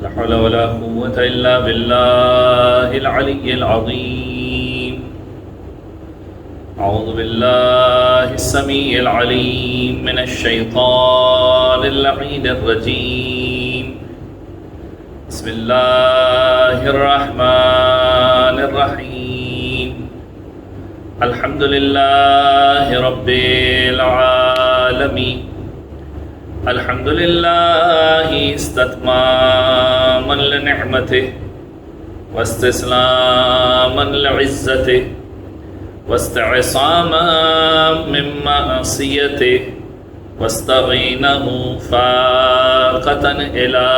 لا حول ولا قوة إلا بالله العلي العظيم. أعوذ بالله السميع العليم من الشيطان اللعين الرجيم. بسم الله الرحمن الرحيم. الحمد لله رب العالمين. الحمد لله استتماما لنعمته واستسلاما لعزته واستعصاما من معصيته واستغينه فاقة إلى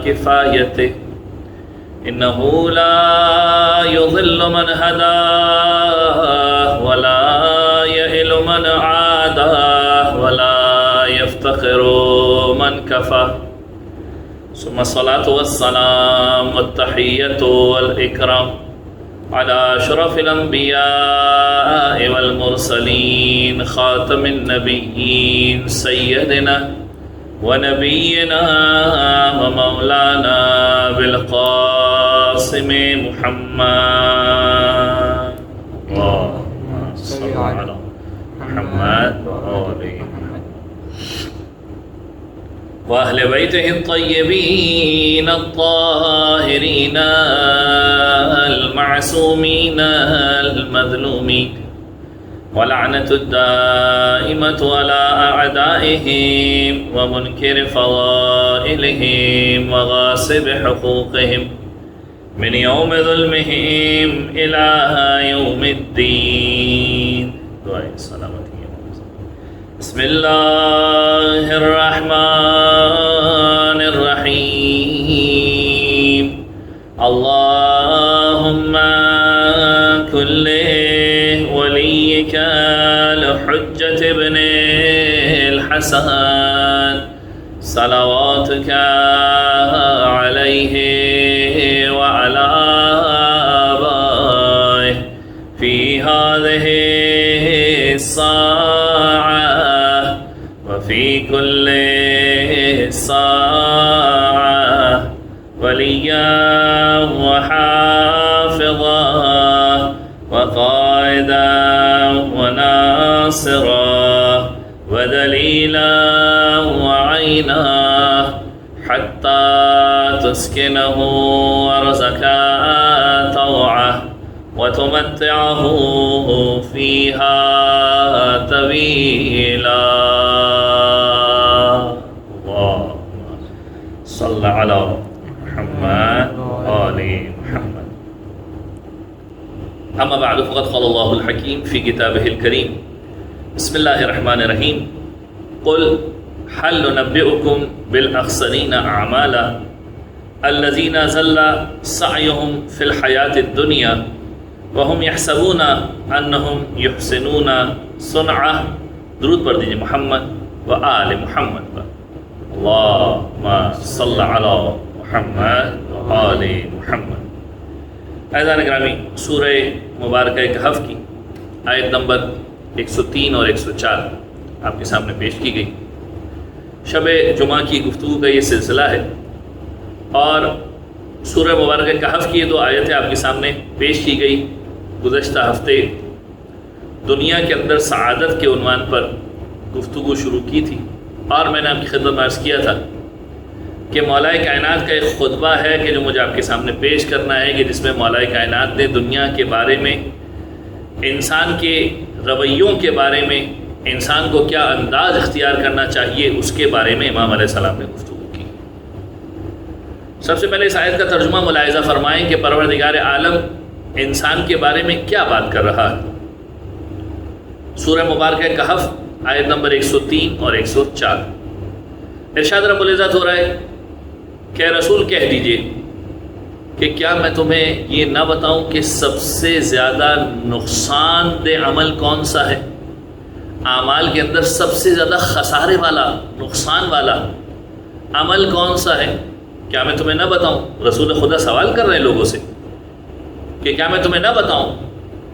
كفايته. إنه لا يضل من هداه ولا يئل من عاداه ولا يفتخر من كفاه. ثم الصلاة والسلام والتحية والإكرام على أشرف الأنبياء والمرسلين خاتم النبيين سيدنا ونبينا ومولانا بالقاسم محمد. اللهم صل على محمد وآل محمد وأهل بيته الطيبين الطاهرين المعصومين المظلومين ولعنة الدائمة على أعدائهم ومنكر فضائلهم وغاصب حقوقهم من يوم ظلمهم إلى يوم الدين. دعاء السلامة. بسم الله الرحمن الرحيم. اللهم كل وليك الحجة ابن الحسن صلواتك عليه وعلى آبائه في هذه الساعة وفي كل ساعة وليا وحافظا وقائدا وناصرا ودليلا وعينا حتى تسكنه ورزقا طوعه وتمتعه فيها طويلا. اللهم صل على محمد وآل محمد. أما بعد فقد قال الله الحكيم في كتابه الكريم. بسم الله الرحمن الرحيم. قل هل ننبئكم بالأخسرين أعمالا الذين ضل سعيهم في الحياة الدنيا وهم يحسبون أنهم يحسنون صنعا. درود پڑھ دیجیے محمد و آل محمد پر. اللهم صل على محمد و آل محمد. عزیزان گرامی، سورہ مبارکہ کہف کی آیت نمبر 103 اور 104 آپ کے سامنے پیش کی گئی. شب جمعہ کی گفتگو کا یہ سلسلہ ہے اور سورہ مبارکہ کہف کی یہ دو آیتیں آپ کے سامنے پیش کی گئی. گزشتہ ہفتے دنیا کے اندر سعادت کے عنوان پر گفتگو شروع کی تھی اور میں نے آپ کی خدمت میں عرض کیا تھا کہ مولا کائنات کا ایک خطبہ ہے کہ جو مجھے آپ کے سامنے پیش کرنا ہے، کہ جس میں مولا کائنات نے دنیا کے بارے میں، انسان کے رویوں کے بارے میں، انسان کو کیا انداز اختیار کرنا چاہیے اس کے بارے میں امام علیہ السلام نے گفتگو کی. سب سے پہلے اس آیت کا ترجمہ ملاحظہ فرمائیں کہ پروردگار عالم انسان کے بارے میں کیا بات کر رہا ہے. سورہ مبارکہ کہف آیت نمبر 103 اور 104 ارشاد رب العزت ہو رہا ہے کہ رسول کہہ دیجئے کہ کیا میں تمہیں یہ نہ بتاؤں کہ سب سے زیادہ نقصان دہ عمل کون سا ہے. اعمال کے اندر سب سے زیادہ خسارے والا، نقصان والا عمل کون سا ہے؟ کیا میں تمہیں نہ بتاؤں؟ رسول خدا سوال کر رہے ہیں لوگوں سے کہ کیا میں تمہیں نہ بتاؤں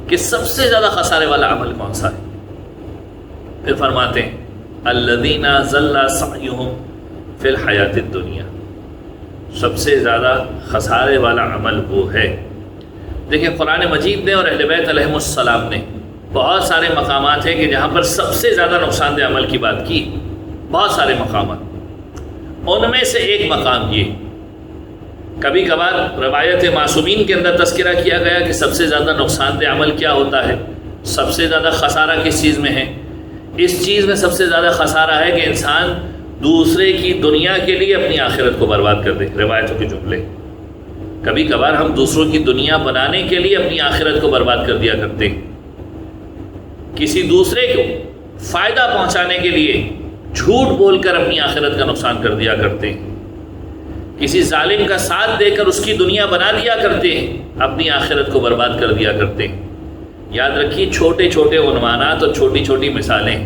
کہ سب سے زیادہ خسارے والا عمل کون سا ہے؟ پھر فرماتے ہیں الذین ضل سعیہم فی الحیات الدنیا، سب سے زیادہ خسارے والا عمل وہ ہے۔ دیکھیں قرآن مجید نے اور اہل بیت علیہم السلام نے بہت سارے مقامات ہیں کہ جہاں پر سب سے زیادہ نقصان دہ عمل کی بات کی، بہت سارے مقامات، ان میں سے ایک مقام یہ، کبھی کبھار روایت معصومین کے اندر تذکرہ کیا گیا کہ سب سے زیادہ نقصان دہ عمل کیا ہوتا ہے، سب سے زیادہ خسارہ کس چیز میں ہے؟ اس چیز میں سب سے زیادہ خسارہ ہے کہ انسان دوسرے کی دنیا کے لیے اپنی آخرت کو برباد کر دے۔ روایتوں کے جملے، کبھی کبھار ہم دوسروں کی دنیا بنانے کے لیے اپنی آخرت کو برباد کر دیا کرتے ہیں، کسی دوسرے کو فائدہ پہنچانے کے لیے جھوٹ بول کر اپنی آخرت کا نقصان کر دیا کرتے ہیں، کسی ظالم کا ساتھ دے کر اس کی دنیا بنا لیا کرتے ہیں، اپنی آخرت کو برباد کر دیا کرتے ہیں۔ یاد رکھیے چھوٹے چھوٹے عنوانات اور چھوٹی چھوٹی مثالیں،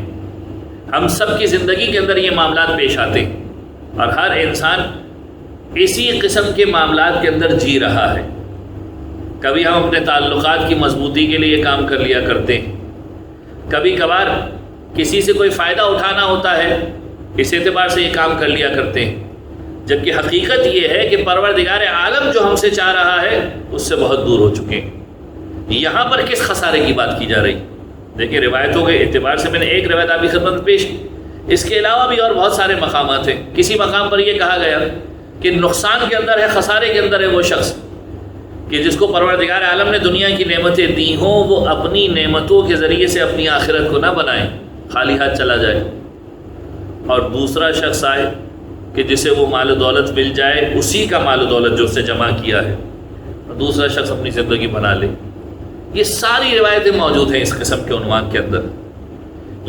ہم سب کی زندگی کے اندر یہ معاملات پیش آتے ہیں اور ہر انسان اسی قسم کے معاملات کے اندر جی رہا ہے۔ کبھی ہم اپنے تعلقات کی مضبوطی کے لیے یہ کام کر لیا کرتے ہیں، کبھی کبھار کسی سے کوئی فائدہ اٹھانا ہوتا ہے، اس اعتبار سے یہ کام کر لیا کرتے ہیں، جبکہ حقیقت یہ ہے کہ پروردگار عالم جو ہم سے چاہ رہا ہے اس سے بہت دور ہو چکے ہیں۔ یہاں پر کس خسارے کی بات کی جا رہی؟ دیکھیں روایتوں کے اعتبار سے میں نے ایک روایت آپ کی خدمت پیش کی، اس کے علاوہ بھی اور بہت سارے مقامات ہیں۔ کسی مقام پر یہ کہا گیا کہ نقصان کے اندر ہے، خسارے کے اندر ہے وہ شخص کہ جس کو پروردگار عالم نے دنیا کی نعمتیں دی ہوں، وہ اپنی نعمتوں کے ذریعے سے اپنی آخرت کو نہ بنائے، خالی ہاتھ چلا جائے، اور دوسرا شخص آئے کہ جسے وہ مال و دولت مل جائے، اسی کا مال و دولت جو اس نے جمع کیا ہے، اور دوسرا شخص اپنی زندگی بنا لے۔ یہ ساری روایتیں موجود ہیں اس قسم کے عنوان کے اندر۔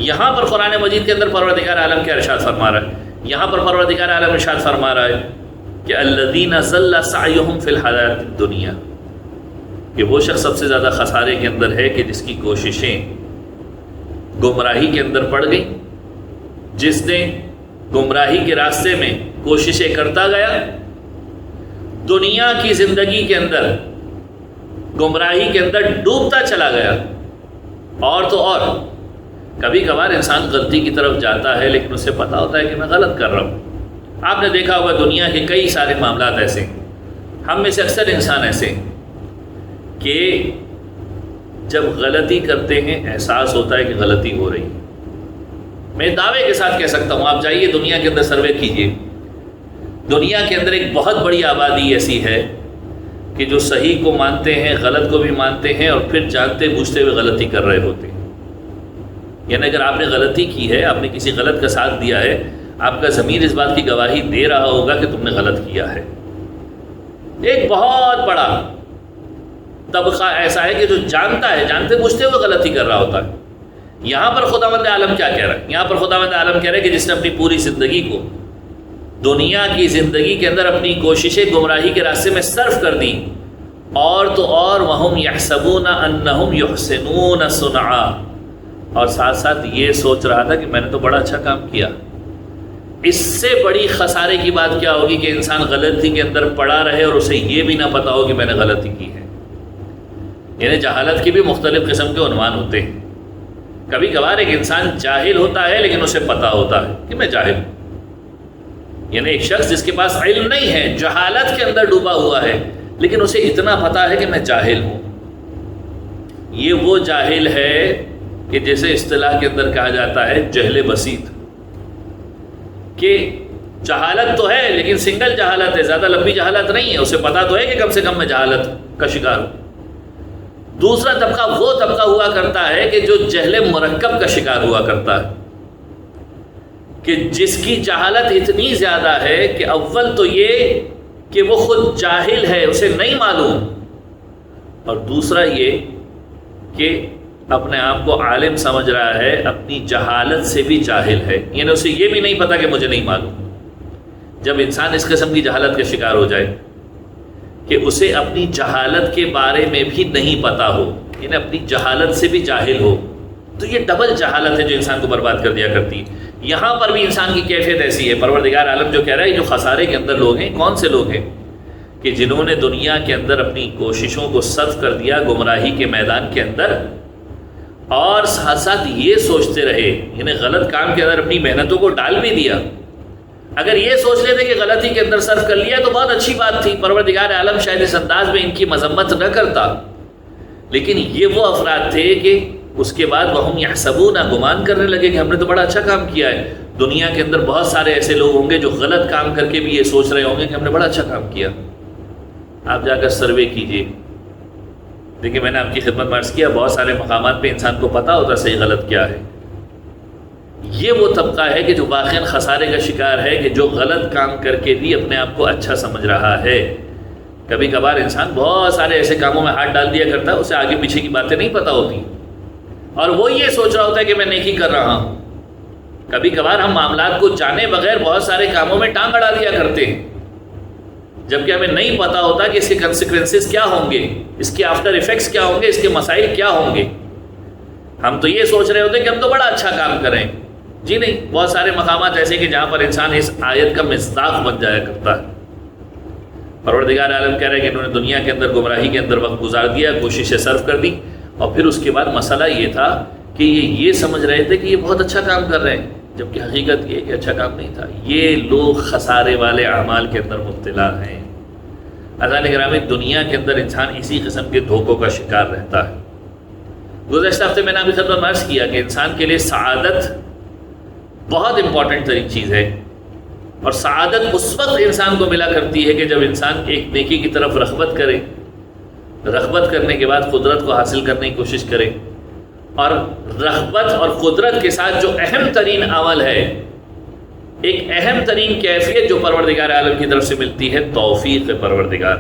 یہاں پر قرآن مجید کے اندر پروردگار عالم کیا ارشاد فرما رہا ہے؟ یہاں پر پروردگار عالم ارشاد فرما رہا ہے کہ الذین ضل سعیہم فی الحیاۃ الدنیا، کہ وہ شخص سب سے زیادہ خسارے کے اندر ہے کہ جس کی کوششیں گمراہی کے اندر پڑ گئیں، جس نے گمراہی کے راستے میں کوششیں کرتا گیا، دنیا کی زندگی کے اندر گمراہی کے اندر ڈوبتا چلا گیا۔ اور تو اور کبھی کبھار انسان غلطی کی طرف جاتا ہے لیکن اسے پتہ ہوتا ہے کہ میں غلط کر رہا ہوں۔ آپ نے دیکھا ہوگا دنیا کے کئی سارے معاملات ایسے ہیں، ہم میں سے اکثر انسان ایسے ہیں کہ جب غلطی کرتے ہیں احساس ہوتا ہے کہ غلطی ہو رہی ہے۔ میں دعوے کے ساتھ کہہ سکتا ہوں، آپ جائیے دنیا کے اندر سروے کیجئے، دنیا کے اندر ایک بہت بڑی آبادی ایسی ہے کہ جو صحیح کو مانتے ہیں، غلط کو بھی مانتے ہیں، اور پھر جانتے بوجھتے ہوئے غلطی کر رہے ہوتے ہیں۔ یعنی اگر آپ نے غلطی کی ہے، آپ نے کسی غلط کا ساتھ دیا ہے، آپ کا ضمیر اس بات کی گواہی دے رہا ہوگا کہ تم نے غلط کیا ہے۔ ایک بہت بڑا طبقہ ایسا ہے کہ جو جانتا ہے، جانتے بوجھتے ہوئے غلطی کر رہا ہوتا ہے۔ یہاں پر خداوند عالم کیا کہہ رہا ہے؟ یہاں پر خداوند عالم کہہ رہا ہے کہ جس نے اپنی پوری زندگی کو دنیا کی زندگی کے اندر اپنی کوششیں گمراہی کے راستے میں صرف کر دی، اور تو اور وَهُمْ يَحْسَبُونَ أَنَّهُمْ يُحْسِنُونَ صُنْعًا، اور ساتھ ساتھ یہ سوچ رہا تھا کہ میں نے تو بڑا اچھا کام کیا۔ اس سے بڑی خسارے کی بات کیا ہوگی کہ انسان غلطی کے اندر پڑا رہے اور اسے یہ بھی نہ پتا ہو کہ میں نے غلطی کی ہے۔ یعنی جہالت کی بھی مختلف قسم کے عنوان ہوتے ہیں۔ کبھی کبھار ایک انسان جاہل ہوتا ہے لیکن اسے پتا ہوتا ہے کہ میں جاہل ہوں۔ یعنی ایک شخص جس کے پاس علم نہیں ہے، جہالت کے اندر ڈوبا ہوا ہے، لیکن اسے اتنا پتا ہے کہ میں جاہل ہوں۔ یہ وہ جاہل ہے کہ جیسے اصطلاح کے اندر کہا جاتا ہے جہل بسیط، کہ جہالت تو ہے لیکن سنگل جہالت ہے، زیادہ لمبی جہالت نہیں ہے، اسے پتا تو ہے کہ کم سے کم میں جہالت کا شکار ہوں۔ دوسرا طبقہ وہ طبقہ ہوا کرتا ہے کہ جو جہل مرکب کا شکار ہوا کرتا ہے، کہ جس کی جہالت اتنی زیادہ ہے کہ اول تو یہ کہ وہ خود جاہل ہے، اسے نہیں معلوم، اور دوسرا یہ کہ اپنے آپ کو عالم سمجھ رہا ہے، اپنی جہالت سے بھی جاہل ہے، یعنی اسے یہ بھی نہیں پتا کہ مجھے نہیں معلوم۔ جب انسان اس قسم کی جہالت کا شکار ہو جائے کہ اسے اپنی جہالت کے بارے میں بھی نہیں پتا ہو، یعنی اپنی جہالت سے بھی جاہل ہو، تو یہ ڈبل جہالت ہے جو انسان کو برباد کر دیا کرتی ہے۔ یہاں پر بھی انسان کی کیفیت ایسی ہے۔ پروردگار عالم جو کہہ رہا ہے جو خسارے کے اندر لوگ ہیں، کون سے لوگ ہیں؟ کہ جنہوں نے دنیا کے اندر اپنی کوششوں کو صرف کر دیا گمراہی کے میدان کے اندر، اور ساتھ ساتھ یہ سوچتے رہے، یعنی غلط کام کے اندر اپنی محنتوں کو ڈال بھی دیا، اگر یہ سوچ لیتے کہ غلطی کے اندر صرف کر لیا تو بہت اچھی بات تھی، پروردگار عالم شاید اس انداز میں ان کی مذمت نہ کرتا، لیکن یہ وہ افراد تھے کہ اس کے بعد وہم یحسبون، گمان کرنے لگے کہ ہم نے تو بڑا اچھا کام کیا ہے۔ دنیا کے اندر بہت سارے ایسے لوگ ہوں گے جو غلط کام کر کے بھی یہ سوچ رہے ہوں گے کہ ہم نے بڑا اچھا کام کیا۔ آپ جا کر سروے کیجئے، دیکھیں میں نے آپ کی خدمت میں عرض کیا بہت سارے مقامات پہ انسان کو پتہ ہوتا صحیح غلط کیا ہے۔ یہ وہ طبقہ ہے کہ جو واقعاً خسارے کا شکار ہے، کہ جو غلط کام کر کے بھی اپنے آپ کو اچھا سمجھ رہا ہے۔ کبھی کبھار انسان بہت سارے ایسے کاموں میں ہاتھ ڈال دیا کرتا ہے، اسے آگے پیچھے کی باتیں نہیں پتہ ہوتی، اور وہ یہ سوچ رہا ہوتا ہے کہ میں نیکی کر رہا ہوں۔ کبھی کبھار ہم معاملات کو جانے بغیر بہت سارے کاموں میں ٹانگ اڑا دیا کرتے ہیں، جبکہ ہمیں نہیں پتہ ہوتا کہ اس کے کنسیکوینسز کیا ہوں گے، اس کے آفٹر ایفیکٹس کیا ہوں گے، اس کے مسائل کیا ہوں گے۔ ہم تو یہ سوچ رہے ہوتے ہیں کہ ہم تو بڑا اچھا کام کریں، جی نہیں، بہت سارے مقامات ایسے کہ جہاں پر انسان اس آیت کا مصداق بن جایا کرتا ہے۔ پروردگار عالم کہہ رہے ہیں کہ انہوں نے دنیا کے اندر گمراہی کے اندر وقت گزار دیا، کوششیں صرف کر دی، اور پھر اس کے بعد مسئلہ یہ تھا کہ یہ سمجھ رہے تھے کہ یہ بہت اچھا کام کر رہے ہیں، جبکہ حقیقت یہ کہ اچھا کام نہیں تھا۔ یہ لوگ خسارے والے اعمال کے اندر مبتلا ہیں۔ عزیزان گرامی، دنیا کے اندر انسان اسی قسم کے دھوکوں کا شکار رہتا ہے۔ گزشتہ ہفتے میں نے آپ کی خدمت میں عرض کیا کہ انسان کے لیے سعادت بہت امپورٹنٹ ترین چیز ہے، اور سعادت اس وقت انسان کو ملا کرتی ہے کہ جب انسان ایک نیکی کی طرف رغبت کرے، رغبت کرنے کے بعد قدرت کو حاصل کرنے کی کوشش کرے، اور رغبت اور قدرت کے ساتھ جو اہم ترین عمل ہے، ایک اہم ترین کیفیت جو پروردگار عالم کی طرف سے ملتی ہے، توفیق پروردگار۔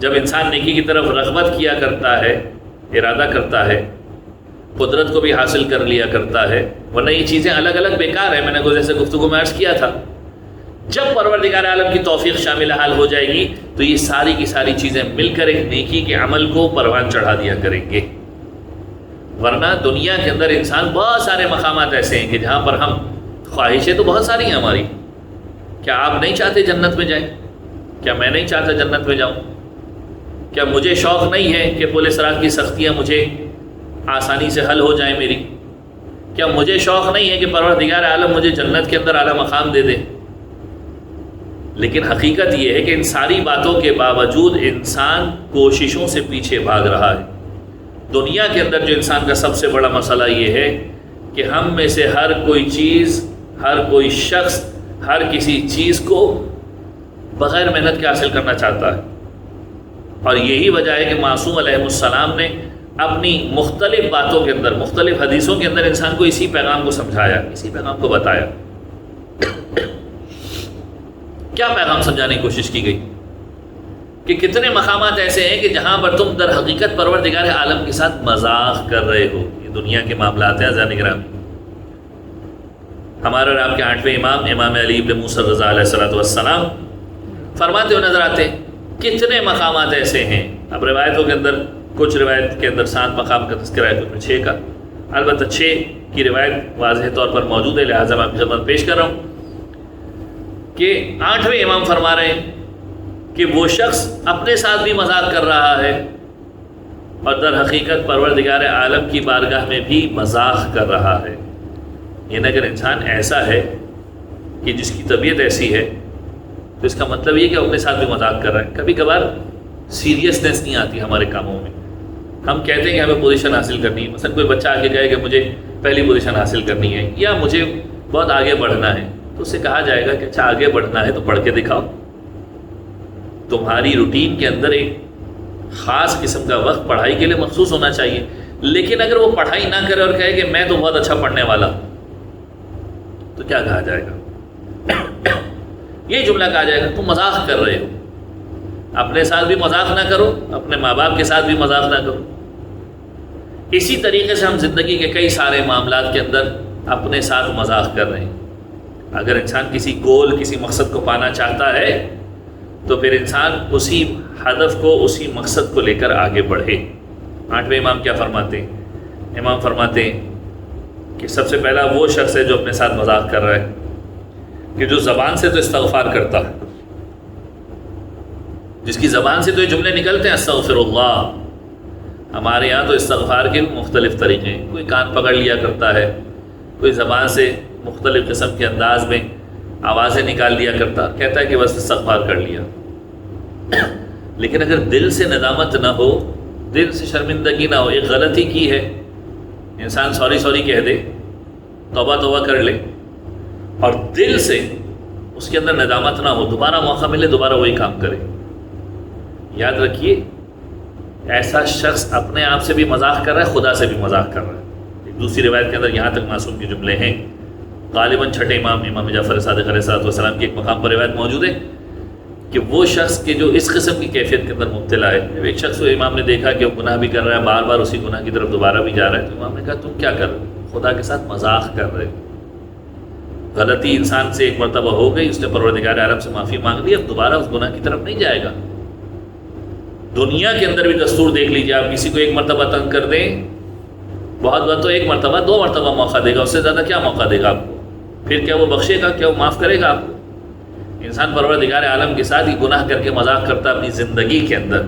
جب انسان نیکی کی طرف رغبت کیا کرتا ہے، ارادہ کرتا ہے، قدرت کو بھی حاصل کر لیا کرتا ہے، ورنہ یہ چیزیں الگ الگ بیکار ہیں۔ میں نے گزشتہ گفتگو میں عرض کیا تھا، جب پروردگار عالم کی توفیق شامل حال ہو جائے گی تو یہ ساری کی ساری چیزیں مل کر ایک نیکی کے عمل کو پروان چڑھا دیا کریں گے۔ ورنہ دنیا کے اندر انسان بہت سارے مقامات ایسے ہیں کہ جہاں پر ہم، خواہشیں تو بہت ساری ہیں ہماری۔ کیا آپ نہیں چاہتے جنت میں جائیں؟ کیا میں نہیں چاہتا جنت میں جاؤں؟ کیا مجھے شوق نہیں ہے کہ پل صراط کی سختیاں مجھے آسانی سے حل ہو جائیں میری؟ کیا مجھے شوق نہیں ہے کہ پروردگار عالم مجھے جنت کے اندر اعلیٰ مقام دے دے؟ لیکن حقیقت یہ ہے کہ ان ساری باتوں کے باوجود انسان کوششوں سے پیچھے بھاگ رہا ہے۔ دنیا کے اندر جو انسان کا سب سے بڑا مسئلہ یہ ہے کہ ہم میں سے ہر کوئی چیز، ہر کوئی شخص، ہر کسی چیز کو بغیر محنت کے حاصل کرنا چاہتا ہے، اور یہی وجہ ہے کہ معصوم علیہ السلام نے اپنی مختلف باتوں کے اندر، مختلف حدیثوں کے اندر انسان کو اسی پیغام کو سمجھایا، اسی پیغام کو بتایا۔ کیا پیغام سمجھانے کی کوشش کی گئی کہ کتنے مقامات ایسے ہیں کہ جہاں پر تم در حقیقت پروردگار عالم کے ساتھ مذاق کر رہے ہو۔ یہ دنیا کے معاملات ہیں عزیزان گرامی۔ ہمارے اور آپ کے 8ویں امام، امام علی بن موسیٰ رضا علیہ السلام فرماتے ہوئے نظر آتے ہیں کتنے مقامات ایسے ہیں۔ اب روایتوں کے اندر، کچھ روایت کے اندر 7 مقام کا تذکرہ ہے، کچھ میں 6 کا، البتہ 6 کی روایت واضح طور پر موجود ہے، لہٰذا میں آپ کی خدمت پیش کر رہا ہوں کہ 8ویں امام فرما رہے ہیں کہ وہ شخص اپنے ساتھ بھی مذاق کر رہا ہے، اور در حقیقت پروردگار عالم کی بارگاہ میں بھی مذاق کر رہا ہے۔ یعنی اگر انسان ایسا ہے کہ جس کی طبیعت ایسی ہے تو اس کا مطلب یہ کہ وہ اپنے ساتھ بھی مذاق کر رہا ہے۔ کبھی کبھار سیریسنس نہیں آتی ہمارے کاموں میں، ہم کہتے ہیں کہ ہمیں پوزیشن حاصل کرنی ہے، مثلا کوئی بچہ آگے کہے کہ مجھے پہلی پوزیشن حاصل کرنی ہے یا مجھے بہت آگے بڑھنا ہے، تو اس سے کہا جائے گا کہ اچھا آگے بڑھنا ہے تو پڑھ کے دکھاؤ۔ تمہاری روٹین کے اندر ایک خاص قسم کا وقت پڑھائی کے لیے مخصوص ہونا چاہیے، لیکن اگر وہ پڑھائی نہ کرے اور کہے کہ میں تو بہت اچھا پڑھنے والا، تو کیا کہا جائے گا؟ یہ جملہ کہا جائے گا تم مذاق کر رہے ہو۔ اپنے ساتھ بھی مذاق نہ کرو، اپنے ماں باپ کے ساتھ بھی مذاق نہ کرو۔ اسی طریقے سے ہم زندگی کے کئی سارے معاملات کے اندر اپنے ساتھ مذاق کر رہے ہیں۔ اگر انسان کسی گول، کسی مقصد کو پانا چاہتا ہے تو پھر انسان اسی ہدف کو، اسی مقصد کو لے کر آگے بڑھے۔ 8ویں امام کیا فرماتے ہیں؟ امام فرماتے ہیں کہ سب سے پہلا وہ شخص ہے جو اپنے ساتھ مذاق کر رہا ہے کہ جو زبان سے تو استغفار کرتا ہے، جس کی زبان سے تو یہ جملے نکلتے ہیں استغفر اللہ۔ ہمارے یہاں تو استغفار کے مختلف طریقے ہیں، کوئی کان پکڑ لیا کرتا ہے، کوئی زبان سے مختلف قسم کے انداز میں آوازیں نکال دیا کرتا، کہتا ہے کہ بس استغفار کر لیا. لیکن اگر دل سے ندامت نہ ہو، دل سے شرمندگی نہ ہو، ایک غلطی کی ہے، انسان سوری سوری کہہ دے، توبہ توبہ کر لے، اور دل سے اس کے اندر ندامت نہ ہو، دوبارہ موقع ملے دوبارہ وہی کام کرے. یاد رکھیے ایسا شخص اپنے آپ سے بھی مذاق کر رہا ہے، خدا سے بھی مذاق کر رہا ہے. ایک دوسری روایت کے اندر یہاں تک معصوم کے جملے ہیں. غالباً چھٹے امام جعفر صادق علیہ السلام کی ایک مقام پر روایت موجود ہے کہ وہ شخص کہ جو اس قسم کی کیفیت کے اندر مبتلا ہے، ایک شخص کو امام نے دیکھا کہ وہ گناہ بھی کر رہا ہے، بار بار اسی گناہ کی طرف دوبارہ بھی جا رہا ہے، تو امام نے کہا تم کیا کر رہے ہو؟ خدا کے ساتھ مذاق کر رہے ہو. غلطی انسان سے ایک مرتبہ ہو گئی، اس نے پروردگار عالم سے معافی مانگ لی، اب دوبارہ اس گناہ کی طرف نہیں جائے گا. دنیا کے اندر بھی دستور دیکھ لیجیے، آپ کسی کو ایک مرتبہ تنگ کر دیں، بہت بہت تو ایک مرتبہ 2 مرتبہ موقع دے گا، اس سے زیادہ کیا موقع دے گا آپ کو؟ پھر کیا وہ بخشے گا؟ کیا وہ معاف کرے گا آپ کو؟ انسان پروردگار عالم کے ساتھ ہی گناہ کر کے مذاق کرتا اپنی زندگی کے اندر.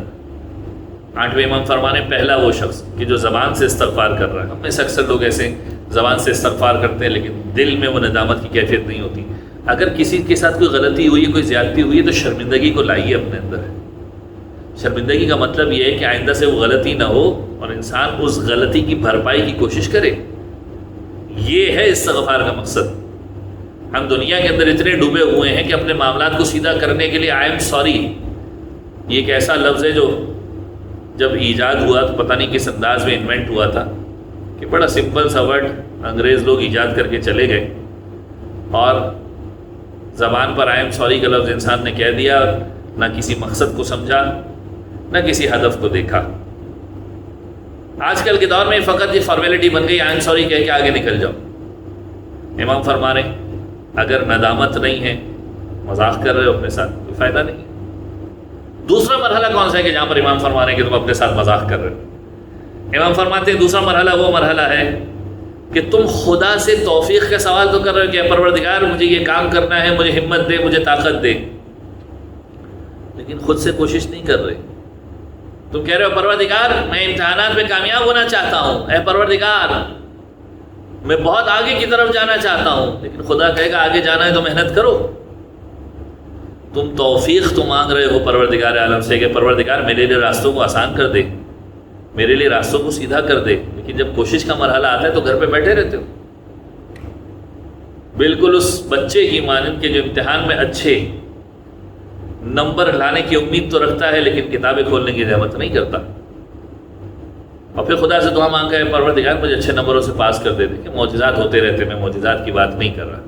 8ویں امام فرمانے پہلا وہ شخص کہ جو زبان سے استغفار کر رہا ہے. ہم میں سے اکثر لوگ ایسے زبان سے استغفار کرتے ہیں لیکن دل میں وہ ندامت کی کیفیت نہیں ہوتی. اگر کسی کے ساتھ کوئی غلطی ہوئی ہے، کوئی زیادتی ہوئی ہے، تو شرمندگی کو لائیے اپنے اندر. شرمندگی کا مطلب یہ ہے کہ آئندہ سے وہ غلطی نہ ہو اور انسان اس غلطی کی بھرپائی کی کوشش کرے. یہ ہے استغفار کا مقصد. ہم دنیا کے اندر اتنے ڈوبے ہوئے ہیں کہ اپنے معاملات کو سیدھا کرنے کے لیے آئی ایم سوری، یہ ایک ایسا لفظ ہے جو جب ایجاد ہوا تو پتہ نہیں کس انداز میں انوینٹ ہوا تھا کہ بڑا سمپل سا ورڈ انگریز لوگ ایجاد کر کے چلے گئے، اور زبان پر آئی ایم سوری کا لفظ انسان نے کہہ دیا، نہ کسی مقصد کو سمجھا نہ کسی ہدف کو دیکھا. آج کل کے دور میں فقط یہ فارمیلٹی بن گئی، آئی ایم سوری کہہ کے آگے نکل جاؤ. امام فرما رہے اگر ندامت نہیں ہے، مذاق کر رہے ہو اپنے ساتھ، کوئی فائدہ نہیں. دوسرا مرحلہ کون سا ہے کہ جہاں پر امام فرما رہے ہیں کہ تم اپنے ساتھ مذاق کر رہے ہو؟ امام فرماتے ہیں دوسرا مرحلہ وہ مرحلہ ہے کہ تم خدا سے توفیق کا سوال تو کر رہے ہو کہ اے پروردگار مجھے یہ کام کرنا ہے، مجھے ہمت دے، مجھے طاقت دے، لیکن خود سے کوشش نہیں کر رہے. تم کہہ رہے ہو پروردگار میں امتحانات میں کامیاب ہونا چاہتا ہوں، اے پروردگار میں بہت آگے کی طرف جانا چاہتا ہوں، لیکن خدا کہے گا آگے جانا ہے تو محنت کرو. تم توفیق تو مانگ رہے ہو پروردگار عالم سے کہ پروردگار میرے لیے راستوں کو آسان کر دے، میرے لیے راستوں کو سیدھا کر دے، لیکن جب کوشش کا مرحلہ آتا ہے تو گھر پہ بیٹھے رہتے ہو. بالکل اس بچے کی مانند کے جو امتحان میں اچھے نمبر لانے کی امید تو رکھتا ہے لیکن کتابیں کھولنے کی زحمت نہیں کرتا، اور پھر خدا سے دعا مانگا ہے پروردگار مجھے اچھے نمبروں سے پاس کر دے. کہ معجزات ہوتے رہتے، میں معجزات کی بات نہیں کر رہا،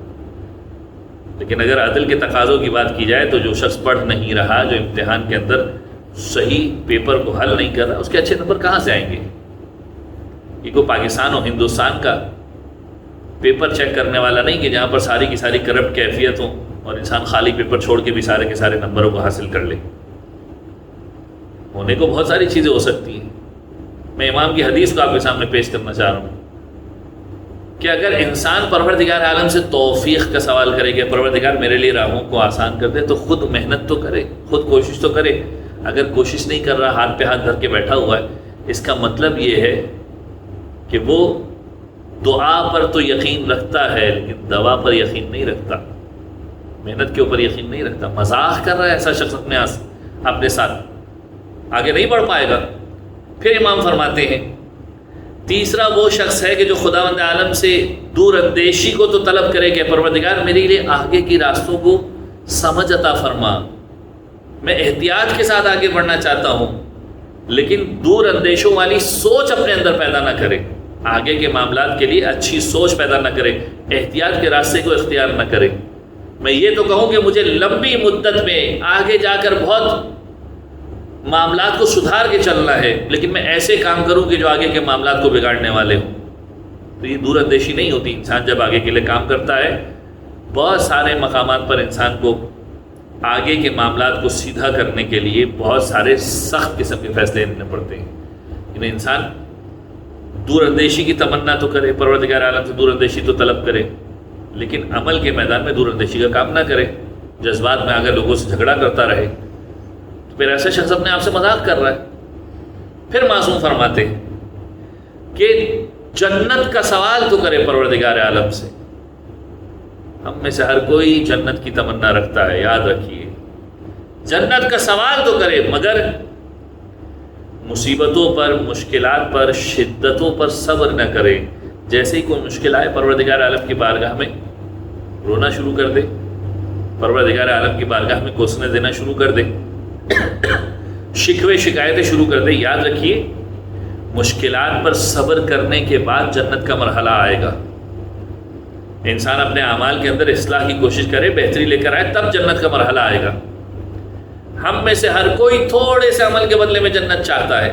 لیکن اگر عدل کے تقاضوں کی بات کی جائے تو جو شخص پڑھ نہیں رہا، جو امتحان کے اندر صحیح پیپر کو حل نہیں کر رہا، اس کے اچھے نمبر کہاں سے آئیں گے؟ یہ کوئی پاکستان اور ہندوستان کا پیپر چیک کرنے والا نہیں کہ جہاں پر ساری کی ساری کرپٹ کیفیت ہوں اور انسان خالی پیپر چھوڑ کے بھی سارے کے سارے نمبروں کو حاصل کر لے. ہونے کو بہت ساری چیزیں ہو سکتی ہیں. میں امام کی حدیث کو آپ کے سامنے پیش کرنا چاہ رہا ہوں کہ اگر انسان پروردگار عالم سے توفیق کا سوال کرے کہ پروردگار میرے لیے راہوں کو آسان کر دے، تو خود محنت تو کرے، خود کوشش تو کرے. اگر کوشش نہیں کر رہا، ہاتھ پہ ہاتھ دھر کے بیٹھا ہوا ہے، اس کا مطلب یہ ہے کہ وہ دعا پر تو یقین رکھتا ہے لیکن دوا پر یقین نہیں رکھتا، محنت کے اوپر یقین نہیں رکھتا. مذاق کر رہا ہے ایسا شخص اپنے ساتھ، آگے نہیں بڑھ پائے گا. پھر امام فرماتے ہیں تیسرا وہ شخص ہے کہ جو خداوند عالم سے دور اندیشی کو تو طلب کرے کہ پروردگار میرے لیے آگے کی راستوں کو سمجھ عطا فرما، میں احتیاط کے ساتھ آگے بڑھنا چاہتا ہوں، لیکن دور اندیشوں والی سوچ اپنے اندر پیدا نہ کرے، آگے کے معاملات کے لیے اچھی سوچ پیدا نہ کرے، احتیاط کے راستے کو اختیار نہ کرے. میں یہ تو کہوں کہ مجھے لمبی مدت میں آگے جا کر بہت معاملات کو سدھار کے چلنا ہے، لیکن میں ایسے کام کروں کہ جو آگے کے معاملات کو بگاڑنے والے ہوں. تو یہ دور اندیشی نہیں ہوتی. انسان جب آگے کے لیے کام کرتا ہے، بہت سارے مقامات پر انسان کو آگے کے معاملات کو سیدھا کرنے کے لیے بہت سارے سخت قسم کے فیصلے لینے پڑتے ہیں. لیکن انسان دور اندیشی کی تمنا تو کرے، پروردگار عالم سے دور اندیشی تو طلب کرے، لیکن عمل کے میدان میں دور اندیشی کا کام نہ کرے. جذبات میں آگے لوگوں سے جھگڑا کرتا رہے، پھر ایسا شخص اپنے آپ سے مذاق کر رہا ہے. پھر معصوم فرماتے ہیں کہ جنت کا سوال تو کرے پروردگار عالم سے. ہم میں سے ہر کوئی جنت کی تمنا رکھتا ہے، یاد رکھیے جنت کا سوال تو کرے، مگر مصیبتوں پر، مشکلات پر، شدتوں پر صبر نہ کرے۔ جیسے ہی کوئی مشکل آئے پروردگار عالم کی بارگاہ میں رونا شروع کر دے، پروردگار عالم کی بارگاہ میں کوسنے دینا شروع کر دے، شکوے شکایتیں شروع کر دے۔ یاد رکھیے مشکلات پر صبر کرنے کے بعد جنت کا مرحلہ آئے گا۔ انسان اپنے اعمال کے اندر اصلاح کی کوشش کرے، بہتری لے کر آئے، تب جنت کا مرحلہ آئے گا۔ ہم میں سے ہر کوئی تھوڑے سے عمل کے بدلے میں جنت چاہتا ہے۔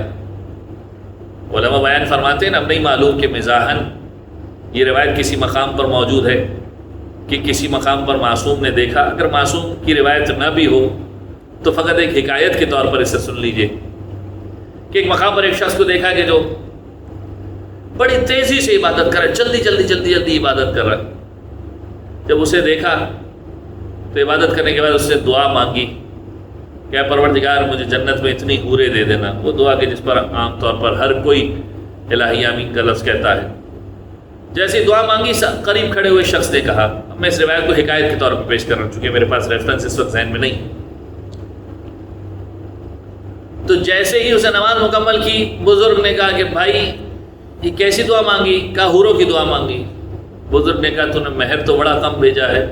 علماء بیان فرماتے ہیں اب نہیں معلوم کہ مزاحن یہ روایت کسی مقام پر موجود ہے کہ کسی مقام پر معصوم نے دیکھا، اگر معصوم کی روایت نہ بھی ہو تو فقط ایک حکایت کے طور پر اسے سن لیجئے کہ ایک مقام پر ایک شخص کو دیکھا کہ جو بڑی تیزی سے عبادت کر رہا ہے، جلدی عبادت کر رہا ہے۔ جب اسے دیکھا تو عبادت کرنے کے بعد اس سے دعا مانگی کہ اے پروردگار مجھے جنت میں اتنی حوریں دے دینا، وہ دعا کہ جس پر عام طور پر ہر کوئی الہی آمین کا لفظ کہتا ہے۔ جیسی دعا مانگی قریب کھڑے ہوئے شخص نے کہا، میں اس روایت کو حکایت کے طور پر پیش کر رہا ہوں چونکہ میرے پاس ریفرنس اس وقت ذہن میں نہیں، تو جیسے ہی اسے نماز مکمل کی بزرگ نے کہا کہ بھائی یہ کیسی دعا مانگی؟ کہا حوروں کی دعا مانگی۔ بزرگ نے کہا تو نے مہر تو بڑا کم بھیجا ہے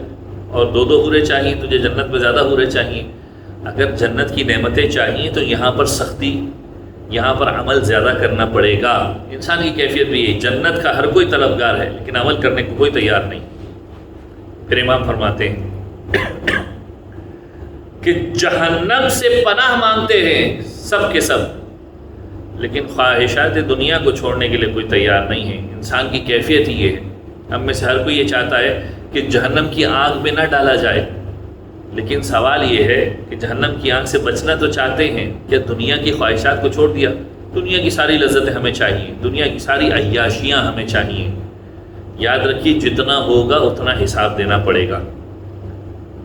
اور دو حوریں چاہیے، تجھے جنت میں زیادہ حوریں چاہیے۔ اگر جنت کی نعمتیں چاہیے تو یہاں پر سختی، یہاں پر عمل زیادہ کرنا پڑے گا۔ انسان کی کیفیت بھی ہے، جنت کا ہر کوئی طلبگار ہے لیکن عمل کرنے کو کوئی تیار نہیں۔ پھر امام فرماتے ہیں کہ جہنم سے پناہ مانگتے ہیں سب کے سب، لیکن خواہشات دنیا کو چھوڑنے کے لیے کوئی تیار نہیں ہے۔ انسان کی کیفیت ہی یہ ہے، ہم میں سے ہر کوئی یہ چاہتا ہے کہ جہنم کی آگ میں نہ ڈالا جائے، لیکن سوال یہ ہے کہ جہنم کی آگ سے بچنا تو چاہتے ہیں، کیا دنیا کی خواہشات کو چھوڑ دیا؟ دنیا کی ساری لذتیں ہمیں چاہیے، دنیا کی ساری عیاشیاں ہمیں چاہیے۔ یاد رکھیے جتنا ہوگا اتنا حساب دینا پڑے گا۔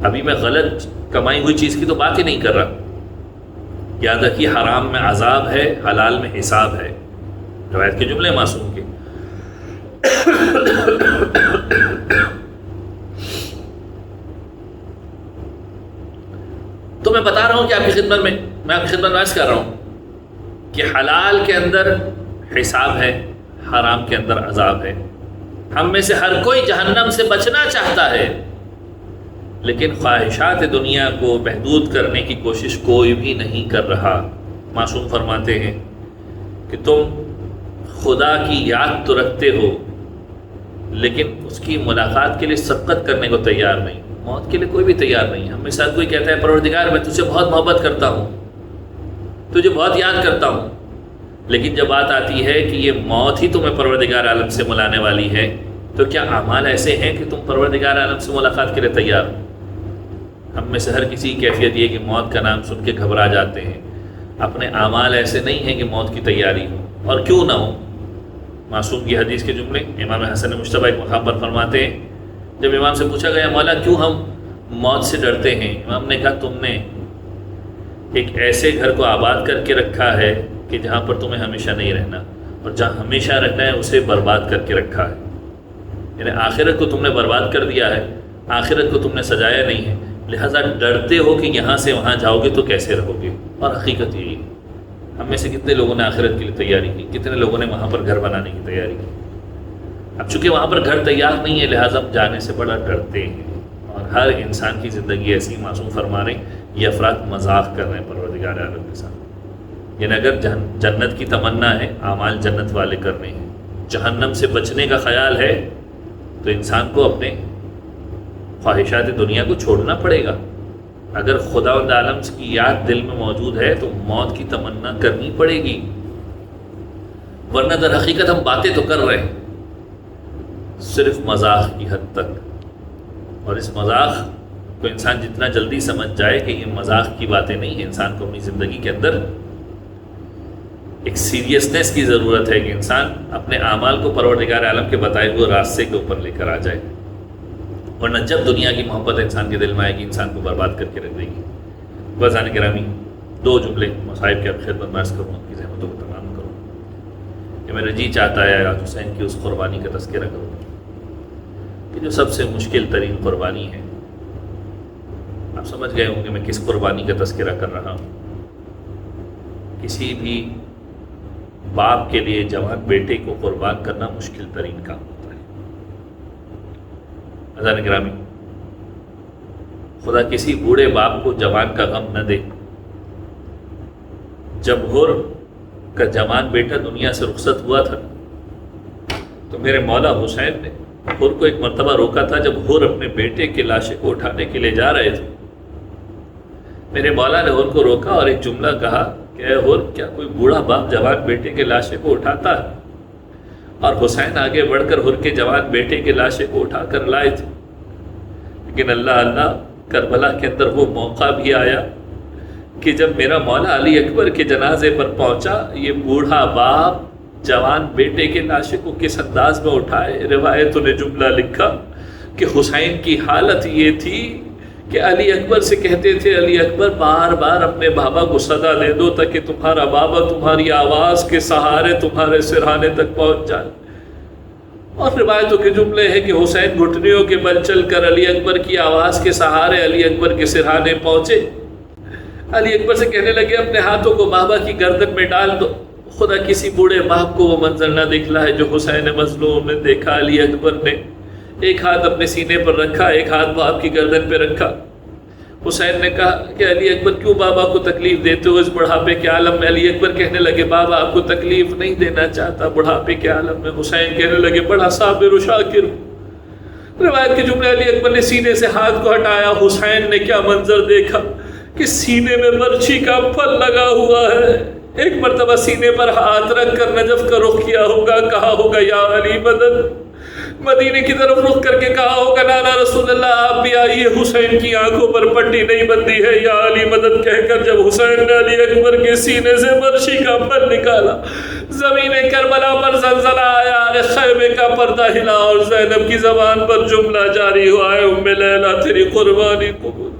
ابھی میں غلط کمائی ہوئی چیز کی تو بات ہی نہیں کر رہا، یاد رکھیے حرام میں عذاب ہے، حلال میں حساب ہے، روایت کے جملے معصوم کے۔ تو میں بتا رہا ہوں کہ آپ کی خدمت میں آپ کی خدمت میں عرض کر رہا ہوں کہ حلال کے اندر حساب ہے، حرام کے اندر عذاب ہے۔ ہم میں سے ہر کوئی جہنم سے بچنا چاہتا ہے، لیکن خواہشات دنیا کو محدود کرنے کی کوشش کوئی بھی نہیں کر رہا۔ معصوم فرماتے ہیں کہ تم خدا کی یاد تو رکھتے ہو لیکن اس کی ملاقات کے لیے سبقت کرنے کو تیار نہیں، موت کے لیے کوئی بھی تیار نہیں۔ ہم میں سے کوئی کہتا ہے پروردگار میں تجھ سے بہت محبت کرتا ہوں، تجھے بہت یاد کرتا ہوں، لیکن جب بات آتی ہے کہ یہ موت ہی تمہیں پروردگار عالم سے ملانے والی ہے تو کیا اعمال ایسے ہیں کہ تم پروردگار عالم سے ملاقات کے لیے تیار؟ ہم میں سے ہر کسی کی کیفیت یہ کہ موت کا نام سن کے گھبرا جاتے ہیں، اپنے اعمال ایسے نہیں ہیں کہ موت کی تیاری ہو، اور کیوں نہ ہو۔ معصوم کی حدیث کے جملے امام حسن مجتبی ایک مقام پر فرماتے ہیں، جب امام سے پوچھا گیا مولا کیوں ہم موت سے ڈرتے ہیں، امام نے کہا تم نے ایک ایسے گھر کو آباد کر کے رکھا ہے کہ جہاں پر تمہیں ہمیشہ نہیں رہنا، اور جہاں ہمیشہ رہنا ہے اسے برباد کر کے رکھا ہے۔ یعنی آخرت کو تم نے برباد کر دیا ہے، آخرت کو تم نے سجایا نہیں ہے، لہٰذا ڈرتے ہو کہ یہاں سے وہاں جاؤ گے تو کیسے رہو گے۔ اور حقیقت یہی ہے، ہم میں سے کتنے لوگوں نے آخرت کے لیے تیاری کی، کتنے لوگوں نے وہاں پر گھر بنانے کی تیاری کی۔ اب چونکہ وہاں پر گھر تیار نہیں ہے لہٰذا ہم جانے سے بڑا ڈرتے ہیں، اور ہر انسان کی زندگی ایسی معصوم فرما رہے ہیں، یہ افراد مذاق کر رہے ہیں پروردگار عالم کے ساتھ۔ یعنی اگر جنت کی تمنا ہے، اعمال جنت والے کرنے ہیں، جہنم سے بچنے کا خیال ہے تو انسان کو اپنے خواہشات دنیا کو چھوڑنا پڑے گا۔ اگر خداوند عالم کی یاد دل میں موجود ہے تو موت کی تمنا کرنی پڑے گی، ورنہ در حقیقت ہم باتیں تو کر رہے ہیں صرف مذاق کی حد تک، اور اس مذاق کو انسان جتنا جلدی سمجھ جائے کہ یہ مذاق کی باتیں نہیں ہیں، انسان کو اپنی زندگی کے اندر ایک سیریسنس کی ضرورت ہے کہ انسان اپنے اعمال کو پروردگار عالم کے بتائے ہوئے راستے کے اوپر لے کر آ جائے، ورنہ جب دنیا کی محبت انسان کے دل میں آئے گی انسان کو برباد کر کے رکھ دے گی۔ بزرگان گرامی، دو جملے مصائب کے اب خدمت میں عرض کروں، ان کی زحمتوں کو تمام کروں کہ میرا جی چاہتا ہے آج حسین کی اس قربانی کا تذکرہ کروں۔ کہ جو سب سے مشکل ترین قربانی ہے. آپ سمجھ گئے ہوں گے میں کس قربانی کا تذکرہ کر رہا ہوں. کسی بھی باپ کے لیے جوان بیٹے کو قربان کرنا مشکل ترین کام ہوتا ہے. عزیزان گرامی، خدا کسی بوڑھے باپ کو جوان کا غم نہ دے. جب حر کا جوان بیٹا دنیا سے رخصت ہوا تھا تو میرے مولا حسین نے حر کو ایک مرتبہ روکا تھا. جب حر اپنے بیٹے کے لاشے کو اٹھانے کے لیے جا رہے تھے، میرے مولا نے حر کو روکا اور ایک جملہ کہا کہ اے حر، کیا کوئی بوڑھا باپ جوان بیٹے کے لاشے کو اٹھاتا ہے؟ اور حسین آگے بڑھ کر حر کے جوان بیٹے کے لاشے کو اٹھا کر لائے تھے. لیکن اللہ کربلا کے اندر وہ موقع بھی آیا کہ جب میرا مولا علی اکبر کے جنازے پر پہنچا، یہ بوڑھا باپ جوان بیٹے کے لاشے کو کس انداز میں اٹھائے. روایتوں نے جملہ لکھا کہ حسین کی حالت یہ تھی کہ علی اکبر سے کہتے تھے، علی اکبر بار بار اپنے بابا کو صدا دے دو تاکہ تمہارا بابا تمہاری آواز کے سہارے تمہارے سرہانے تک پہنچ جائے. اور روایتوں کے جملے ہیں کہ حسین گھٹنیوں کے بل چل کر علی اکبر کی آواز کے سہارے علی اکبر کے سرہانے پہنچے. علی اکبر سے کہنے لگے اپنے ہاتھوں کو بابا کی گردن میں ڈال دو. خدا کسی بوڑھے باپ کو وہ منظر نہ دکھلائے جو حسین مظلوم نے دیکھا. علی اکبر نے ایک ہاتھ اپنے سینے پر رکھا، ایک ہاتھ باپ کی گردن پہ رکھا. حسین نے کہا کہ علی اکبر کیوں بابا کو تکلیف دیتے ہو اس بڑھاپے کے عالم میں؟ علی اکبر کہنے لگے بابا آپ کو تکلیف نہیں دینا چاہتا بڑھاپے کے عالم میں. حسین کہنے لگے بڑا صابر و شاکر ہوں. روایت کے جملے علی اکبر نے سینے سے ہاتھ کو ہٹایا. حسین نے کیا منظر دیکھا کہ سینے میں مرچی کا پھل لگا ہوا ہے. ایک مرتبہ سینے پر ہاتھ رکھ کر نجف کا رخ کیا ہوگا، کہا ہوگا یا علی مدد. مدینے کی طرف رخ کر کے کہا ہوگا نانا رسول اللہ آپ بھی آئیے. حسین کی آنکھوں پر پٹی نہیں بندی ہے، یا علی مدد کہہ کر جب حسین نے علی اکبر کے سینے سے مرچی کا پھل نکالا، زمین کربلا پر زلزلہ آیا، خیمے کا پردہ ہلا اور زینب کی زبان پر جملہ جاری ہوا ہے ام لیلا تیری قربانی قبول.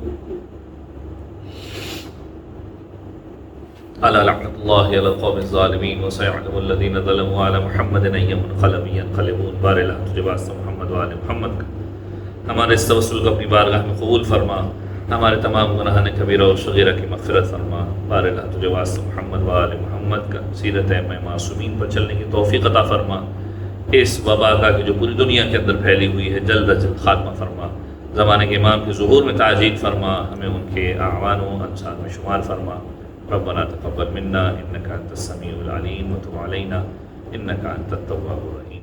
الا لعنت اللہ علی القوم الظالمین وسيعلم الذین ظلموا علی محمد ان ينقلبوا ينقلبون. بار اللہ تجھے واسطہ محمد و آل محمد کا ہمارے اس توسل کو اپنی بارگاہ میں قبول فرما. ہمارے تمام گناہان کبیرہ اور صغیرہ کی مغفرت فرما. بار اللہ تجھے واسطہ محمد و آل محمد کا سیرت ائمہ معصومین پر چلنے کی توفیق عطا فرما. اس وبا کا کہ جو پوری دنیا کے اندر پھیلی ہوئی ہے جلد از جلد خاتمہ فرما. زمانے کے امام کے ظہور میں تعجیل فرما. ہمیں ان کے اعوان و انصار میں شمار فرما. ربنا تقبل منا انك انت السميع العليم وتب علينا انك انت التواب الرحيم.